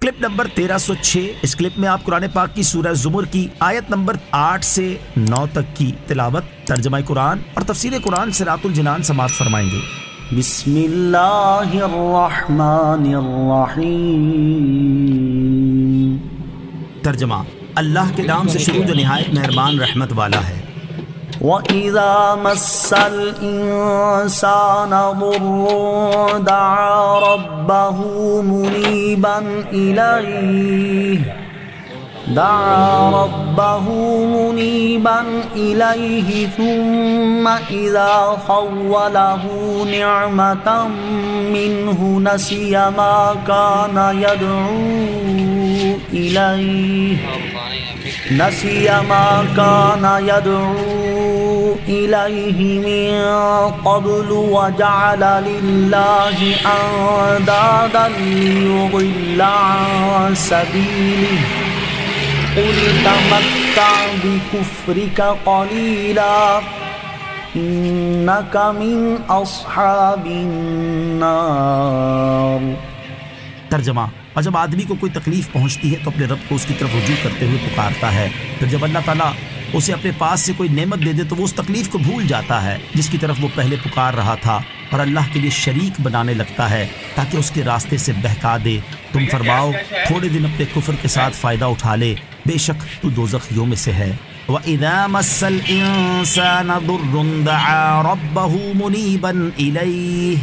Clip number 1306۔ اس clip میں آپ قرآن پاک کی سورہ زمر کی آیت نمبر 8 سے 9 تک کی تلاوت، ترجمہ قرآن اور تفسیر قرآن صراط الجنان سماعت فرمائیں گے۔ بسم اللہ الرحمن الرحیم۔ ترجمہ، اللہ کے نام سے شروع جو نہایت مہربان رحمت والا ہے۔ وَإِذَا مَسَّ الْإِنسَانَ ضُرٌّ دَعَا رَبَّهُ مُنِيبًا إِلَيْهِ ثُمَّ إِذَا خَوَّلَهُ نِعْمَةً مِّنْهُ نَسِيَ مَا كَانَ يَدْعُو إِلَيْهِ مِن قَبْلُ وَجَعَلَ لِلَّهِ أَندَادًا لِيُضِلَّ عَن سَبِيلِهِ قُلْ تَمَتَّعْ بِكُفْرِكَ قَلِيلًا إِنَّكَ مِنْ أَصْحَابِ النَّارِ۔ ترجمہ، اور جب آدمی کو کوئی تکلیف پہنچتی ہے تو اپنے رب کو اس کی طرف رجوع کرتے ہوئے پکارتا ہے، پھر جب اللہ تعالیٰ اسے اپنے پاس سے کوئی نعمت دے دے تو وہ اس تکلیف کو بھول جاتا ہے جس کی طرف وہ پہلے پکار رہا تھا، اور اللہ کے لیے شریک بنانے لگتا ہے تاکہ اس کے راستے سے بہکا دے۔ تم فرماؤ تھوڑے دن اپنے کفر کے ساتھ فائدہ اٹھا لے، بے شک تو دوزخیوں میں سے ہے۔ وَإِذَا مَسَّ الْإِنسَانَ ضُرٌّ دَعَا رَبَّهُ مُنِيبًا إِلَيْهِ،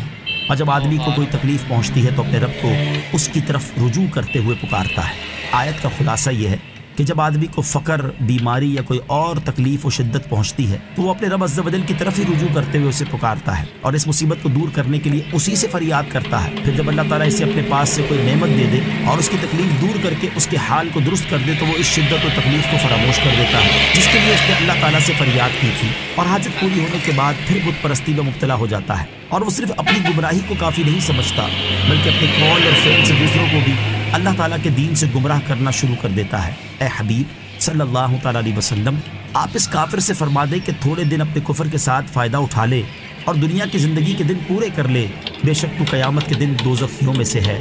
اور جب آدمی کو کوئی تکلیف پہنچتی ہے تو اپنے رب کو اس کی طرف رجوع کرتے ہوئے پکارتا ہے۔ آیت کا خلاصہ یہ ہے کہ جب آدمی کو فقر، بیماری یا کوئی اور تکلیف و شدت پہنچتی ہے تو وہ اپنے رب عز و جل کی طرف ہی رجوع کرتے ہوئے اسے پکارتا ہے اور اس مصیبت کو دور کرنے کے لیے اسی سے فریاد کرتا ہے۔ پھر جب اللہ تعالیٰ اسے اپنے پاس سے کوئی نعمت دے دے اور اس کی تکلیف دور کر کے اس کے حال کو درست کر دے تو وہ اس شدت و تکلیف کو فراموش کر دیتا ہے جس کے لیے اس نے اللہ تعالیٰ سے فریاد کی تھی، اور حاجت پوری ہونے کے بعد پھر بت پرستی میں مبتلا ہو جاتا ہے، اور وہ صرف اپنی گمراہی کو کافی نہیں سمجھتا بلکہ اپنے قول اور فعل سے دوسروں کو بھی اللہ تعالیٰ کے دین سے گمراہ کرنا شروع کر دیتا ہے۔ اے حبیب صلی اللہ تعالیٰ علیہ وسلم، آپ اس کافر سے فرما دیں کہ تھوڑے دن اپنے کفر کے ساتھ فائدہ اٹھا لے اور دنیا کی زندگی کے دن پورے کر لے، بے شک تو قیامت کے دن دوزخیوں میں سے ہے۔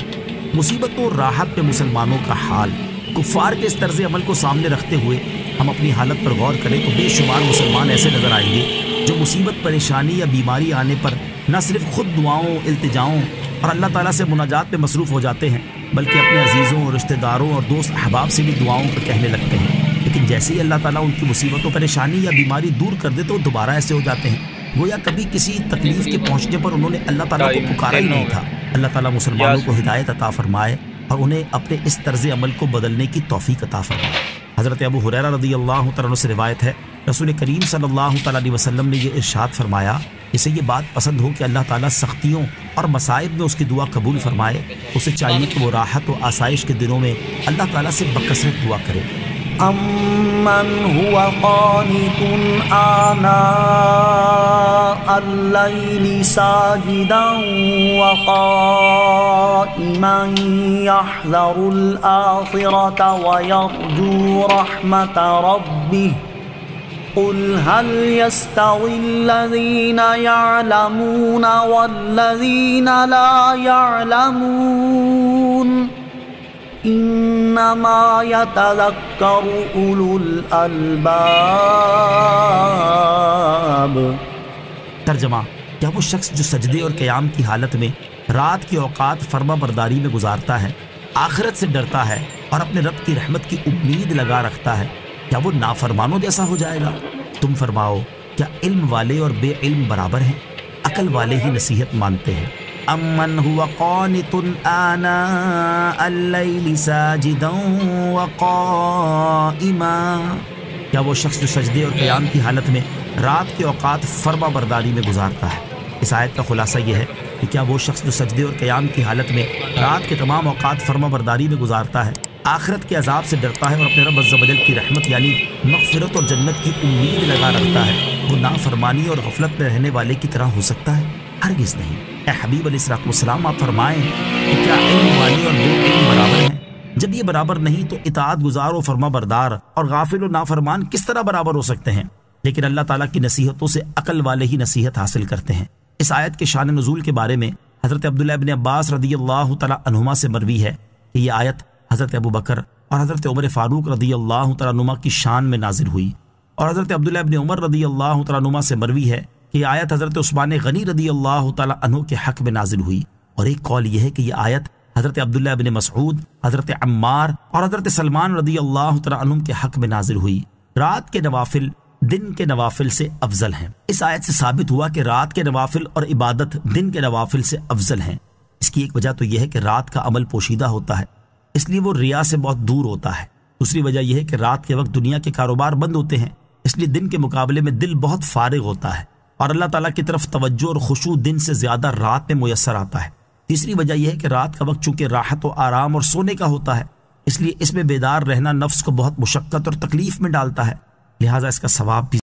مصیبت و راحت پہ مسلمانوں کا حال۔ کفار کے اس طرز عمل کو سامنے رکھتے ہوئے ہم اپنی حالت پر غور کریں تو بے شمار مسلمان ایسے نظر آئیں گے جو مصیبت، پریشانی یا بیماری آنے پر نہ صرف خود دعاؤں، التجاؤں اور اللہ تعالیٰ سے مناجات پہ مصروف ہو جاتے ہیں بلکہ اپنے عزیزوں، رشتہ داروں اور دوست احباب سے بھی دعاؤں کو کہنے لگتے ہیں، لیکن جیسے ہی اللہ تعالیٰ ان کی مصیبت و پریشانی یا بیماری دور کر دے تو وہ دوبارہ ایسے ہو جاتے ہیں گویا کبھی کسی تکلیف کے پہنچنے پر انہوں نے اللہ تعالیٰ کو پکارا ہی نہیں تھا۔ اللہ تعالیٰ مسلمانوں کو ہدایت عطا فرمائے اور انہیں اپنے اس طرز عمل کو بدلنے کی توفیق عطا فرمائے۔ حضرت ابو ہریرہ رضی اللہ تعالیٰ عنہ سے روایت ہے، رسول کریم صلی اللہ تعالیٰ علیہ وسلم نے یہ ارشاد فرمایا، اسے یہ بات پسند ہو کہ اللہ تعالیٰ سختیوں اور مصائب میں اس کی دعا قبول فرمائے، اسے چاہیے کہ وہ راحت و آسائش کے دنوں میں اللہ تعالیٰ سے بکثرت دعا کرے۔ أَمَّنْ هُوَ قَانِتٌ آنَاءَ اللَّيْلِ سَاجِدًا وَقَائِمًا يَحْذَرُ الْآخِرَةَ وَيَرْجُو رَحْمَةَ رَبِّهِ قُلْ هَلْ يَسْتَوِي الَّذِينَ يَعْلَمُونَ وَالَّذِينَ لَا يَعْلَمُونَ انما يتذكر اولو الالباب۔ ترجمہ، کیا وہ شخص جو سجدے اور قیام کی حالت میں رات کی اوقات فرما برداری میں گزارتا ہے، آخرت سے ڈرتا ہے اور اپنے رب کی رحمت کی امید لگا رکھتا ہے، کیا وہ نافرمانوں جیسا ہو جائے گا؟ تم فرماؤ کیا علم والے اور بے علم برابر ہیں؟ عقل والے ہی نصیحت مانتے ہیں۔ امن هو قانت آناء اللیل ساجدا وقائما، کیا وہ شخص جو سجدے اور قیام کی حالت میں رات کے اوقات فرما برداری میں گزارتا ہے۔ اس آیت کا خلاصہ یہ ہے کہ کیا وہ شخص جو سجدے اور قیام کی حالت میں رات کے تمام اوقات فرما برداری میں گزارتا ہے، آخرت کے عذاب سے ڈرتا ہے اور اپنے رب عز و جل کی رحمت یعنی مغفرت اور جنت کی امید لگا رکھتا ہے، وہ نافرمانی اور غفلت میں رہنے والے کی طرح ہو سکتا ہے؟ ہرگز نہیں۔ اے حبیب علیہ السلام، آپ فرمائیں کہ کیا علم والے اور بے علم برابر ہیں؟ جب یہ برابر نہیں تو اطاعت گزار و فرما بردار اور غافل و نافرمان کس طرح برابر ہو سکتے ہیں؟ لیکن اللہ تعالیٰ کی نصیحتوں سے عقل والے ہی نصیحت حاصل کرتے ہیں۔ اس آیت کے شان نزول کے بارے میں حضرت عبداللہ ابن عباس رضی اللہ تعالیٰ عنہما سے مروی ہے کہ یہ آیت حضرت ابو بکر اور حضرت عمر فاروق رضی اللہ تعالیٰ عنہما کی شان میں نازل ہوئی، اور حضرت عبداللہ ابن عمر رضی اللہ تعالیٰ عنہما سے مروی ہے کہ یہ آیت حضرت عثمان غنی رضی اللہ تعالیٰ عنہ کے حق میں نازل ہوئی، اور ایک قول یہ ہے کہ یہ آیت حضرت عبداللہ ابن مسعود، حضرت عمار اور حضرت سلمان رضی اللہ تعالیٰ عنہم کے حق میں نازل ہوئی۔ رات کے نوافل دن کے نوافل سے افضل ہیں۔ اس آیت سے ثابت ہوا کہ رات کے نوافل اور عبادت دن کے نوافل سے افضل ہیں۔ اس کی ایک وجہ تو یہ ہے کہ رات کا عمل پوشیدہ ہوتا ہے، اس لیے وہ ریا سے بہت دور ہوتا ہے۔ دوسری وجہ یہ ہے کہ رات کے وقت دنیا کے کاروبار بند ہوتے ہیں، اس لیے دن کے مقابلے میں دل بہت فارغ ہوتا ہے، اور اللہ تعالیٰ کی طرف توجہ اور خشوع دن سے زیادہ رات میں میسر آتا ہے۔ تیسری وجہ یہ ہے کہ رات کا وقت چونکہ راحت و آرام اور سونے کا ہوتا ہے، اس لیے اس میں بیدار رہنا نفس کو بہت مشقت اور تکلیف میں ڈالتا ہے، لہٰذا اس کا ثواب بھی